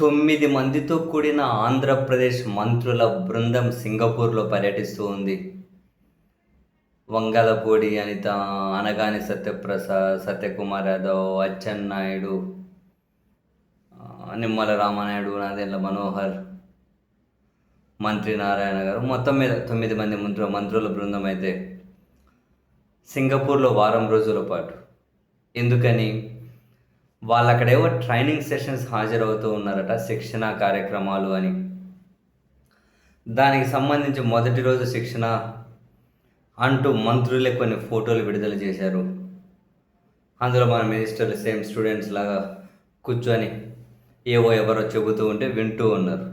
9 మందితో కూడిన ఆంధ్రప్రదేశ్ మంత్రుల బృందం సింగపూర్‌లో పర్యటిస్తూ ఉంది. వంగలపూడి అనిత, అనగాని సత్యకుమార్ యాదవ్, అచ్చెన్నాయుడు, నిమ్మల రామానాయుడు, నాదెండ్ల మనోహర్, మంత్రి నారాయణ గారు మొత్తం మీద 9 మంది మంత్రుల బృందం అయితే సింగపూర్‌లో వారం రోజుల పాటు. ఎందుకని? వాళ్ళక్కడేవో ట్రైనింగ్ సెషన్స్ హాజరవుతూ ఉన్నారట, శిక్షణ కార్యక్రమాలు అని. దానికి సంబంధించి మొదటి రోజు శిక్షణ అంటూ మంత్రులే కొన్ని ఫోటోలు విడుదల చేశారు. అందులో మన మినిస్టర్లు సేమ్ స్టూడెంట్స్ లాగా కూర్చొని ఎవరో చెబుతూ ఉంటే వింటూ ఉన్నారు.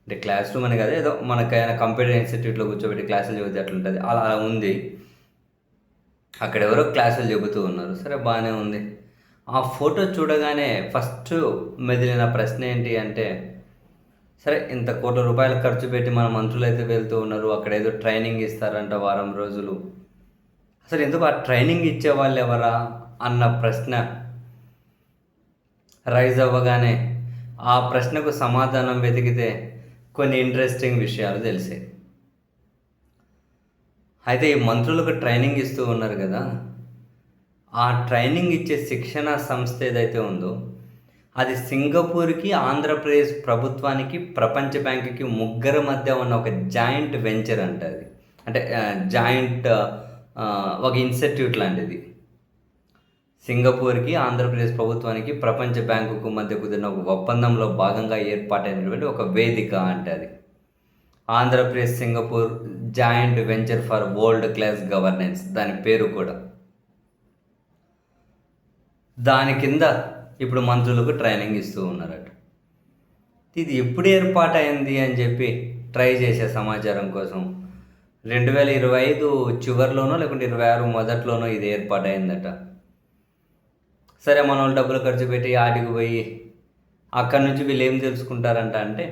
అంటే క్లాస్ రూమ్ అని కదా, ఏదో మనకైనా కంప్యూటర్ ఇన్స్టిట్యూట్లో కూర్చోబెట్టి క్లాసులు చెబితే అట్లుంటుంది, అలా ఉంది. అక్కడ ఎవరో క్లాసులు చెబుతూ ఉన్నారు. సరే, బాగానే ఉంది. ఆ ఫోటో చూడగానే ఫస్ట్ మెదిలిన ప్రశ్న ఏంటి అంటే, సరే ఇంత కోట్ల రూపాయలు ఖర్చు పెట్టి మన మంత్రులు అయితే వెళ్తూ ఉన్నారు, అక్కడ ఏదో ట్రైనింగ్ ఇస్తారంట వారం రోజులు. అసలు ఎందుకు ఆ ట్రైనింగ్ ఇచ్చే వాళ్ళు ఎవరా అన్న ప్రశ్న రైజ్ అవ్వగానే ఆ ప్రశ్నకు సమాధానం వెతికితే కొన్ని ఇంట్రెస్టింగ్ విషయాలు తెలిసాయి. అయితే ఈ మంత్రులకు ట్రైనింగ్ ఇస్తూ ఉన్నారు కదా, ఆ ట్రైనింగ్ ఇచ్చే శిక్షణ సంస్థ ఏదైతే ఉందో అది సింగపూర్కి, ఆంధ్రప్రదేశ్ ప్రభుత్వానికి, ప్రపంచ బ్యాంకుకి ముగ్గురు మధ్య ఉన్న ఒక జాయింట్ వెంచర్ అంట అది. అంటే జాయింట్ ఒక ఇన్స్టిట్యూట్ లాంటిది. సింగపూర్కి, ఆంధ్రప్రదేశ్ ప్రభుత్వానికి, ప్రపంచ బ్యాంకుకు మధ్య కుదిరిన ఒక ఒప్పందంలో భాగంగా ఏర్పాటైనటువంటి ఒక వేదిక అంటే అది. Andhra Pradesh Singapore joint venture for world class governance దాని పేరు కూడా. దాని కింద ఇప్పుడు మంత్రులకు ట్రైనింగ్ ఇస్తూ ఉన్నారట. ఇది ఎప్పుడు ఏర్పాటైంది అని చెప్పి ట్రై చేసే సమాచారం కోసం 2025 చివరిలోనో లేకుంటే 26 మొదట్లోనో ఇది ఏర్పాటైందట. సరే, మన వాళ్ళు డబ్బులు ఖర్చు పెట్టి ఆటికి పోయి అక్కడి నుంచి వీళ్ళు ఏం తెలుసుకుంటారంట అంటే,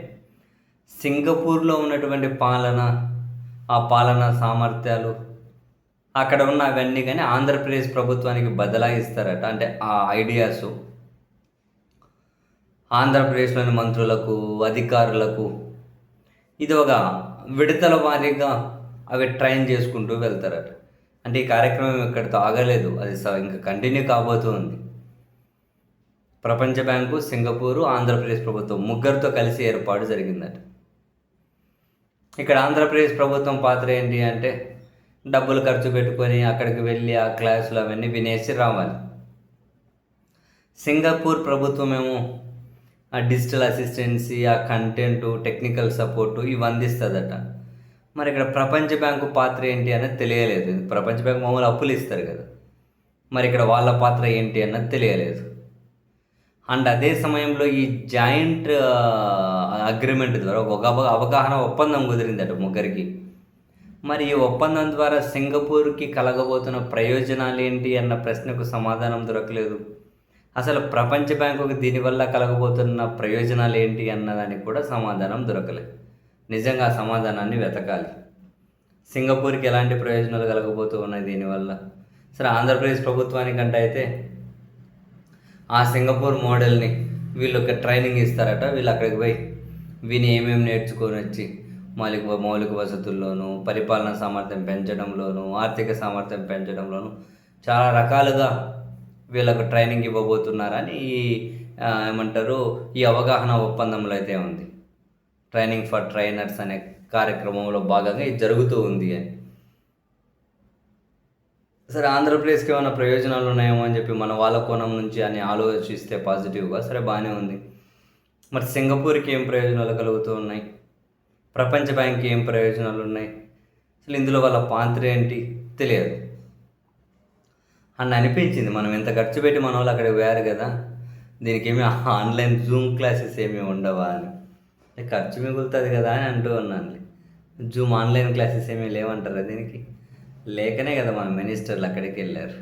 సింగపూర్లో ఉన్నటువంటి పాలన, ఆ పాలనా సామర్థ్యాలు, అక్కడ ఉన్న అవన్నీ కానీ ఆంధ్రప్రదేశ్ ప్రభుత్వానికి బదలాయిస్తారట. అంటే ఆ ఐడియాసు ఆంధ్రప్రదేశ్లోని మంత్రులకు, అధికారులకు ఇది ఒక విడతల వారీగా అవి ట్రైన్ చేసుకుంటూ వెళ్తారట. అంటే ఈ కార్యక్రమం ఇక్కడితో ఆగలేదు, అది ఇంకా కంటిన్యూ కాబోతుంది. ప్రపంచ బ్యాంకు, సింగపూరు, ఆంధ్రప్రదేశ్ ప్రభుత్వం ముగ్గురితో కలిసి ఏర్పాటు జరిగిందట. ఇక్కడ ఆంధ్రప్రదేశ్ ప్రభుత్వం పాత్ర ఏంటి అంటే, డబ్బులు ఖర్చు పెట్టుకొని అక్కడికి వెళ్ళి ఆ క్లాసులు అవన్నీ వినేసి రావాలి. సింగపూర్ ప్రభుత్వం ఏమో ఆ డిజిటల్ అసిస్టెన్సీ, ఆ కంటెంటు, టెక్నికల్ సపోర్టు ఇవి అందిస్తుందట. మరి ఇక్కడ ప్రపంచ బ్యాంకు పాత్ర ఏంటి అన్నది తెలియలేదు. ప్రపంచ బ్యాంకు మామూలు అప్పులు ఇస్తారు కదా, మరి ఇక్కడ వాళ్ళ పాత్ర ఏంటి అన్నది తెలియలేదు. అండ్ అదే సమయంలో ఈ జాయింట్ అగ్రిమెంట్ ద్వారా ఒక అవగాహన ఒప్పందం కుదిరిందట ముగ్గురికి. మరి ఈ ఒప్పందం ద్వారా సింగపూర్కి కలగబోతున్న ప్రయోజనాలు ఏంటి అన్న ప్రశ్నకు సమాధానం దొరకలేదు. అసలు ప్రపంచ బ్యాంకుకి దీనివల్ల కలగబోతున్న ప్రయోజనాలు ఏంటి అన్నదానికి కూడా సమాధానం దొరకలేదు. నిజంగా ఆ సమాధానాన్ని వెతకాలి. సింగపూర్కి ఎలాంటి ప్రయోజనాలు కలగబోతూ ఉన్నాయి దీనివల్ల? సరే, ఆంధ్రప్రదేశ్ ప్రభుత్వానికంటే అయితే ఆ సింగపూర్ మోడల్ని వీళ్ళు ఒక ట్రైనింగ్ ఇస్తారట. వీళ్ళు అక్కడికి పోయి విని ఏమేమి నేర్చుకొని వచ్చి మౌలిక వసతుల్లోనూ, పరిపాలనా సామర్థ్యం పెంచడంలోనూ, ఆర్థిక సామర్థ్యం పెంచడంలోనూ చాలా రకాలుగా వీళ్ళకు ట్రైనింగ్ ఇవ్వబోతున్నారని ఏమంటారు, ఈ అవగాహన ఒప్పందంలో అయితే ఉంది. ట్రైనింగ్ ఫర్ ట్రైనర్స్ అనే కార్యక్రమంలో భాగంగా ఇది జరుగుతూ ఉంది అని. సరే, ఆంధ్రప్రదేశ్కి ఏమైనా ప్రయోజనాలు ఉన్నాయేమో అని చెప్పి మన వాళ్ళ కోణం నుంచి అని ఆలోచిస్తే పాజిటివ్గా సరే బాగానే ఉంది. మరి సింగపూర్కి ఏం ప్రయోజనాలు కలుగుతూ ఉన్నాయి, ప్రపంచ బ్యాంక్కి ఏం ప్రయోజనాలు ఉన్నాయి, అసలు ఇందులో వాళ్ళ పాత్ర ఏంటి తెలియదు అని అనిపించింది. మనం ఎంత ఖర్చు పెట్టి మన వాళ్ళు అక్కడికి పోయారు కదా, దీనికి ఏమి ఆన్లైన్ జూమ్ క్లాసెస్ ఏమీ ఉండవా అని. ఖర్చు మిగులుతుంది కదా అని అంటూ ఉన్నాను. జూమ్ ఆన్లైన్ క్లాసెస్ ఏమీ లేవంటారా దీనికి? లేకనే కదా మన మినిస్టర్లు అక్కడికి వెళ్ళారు.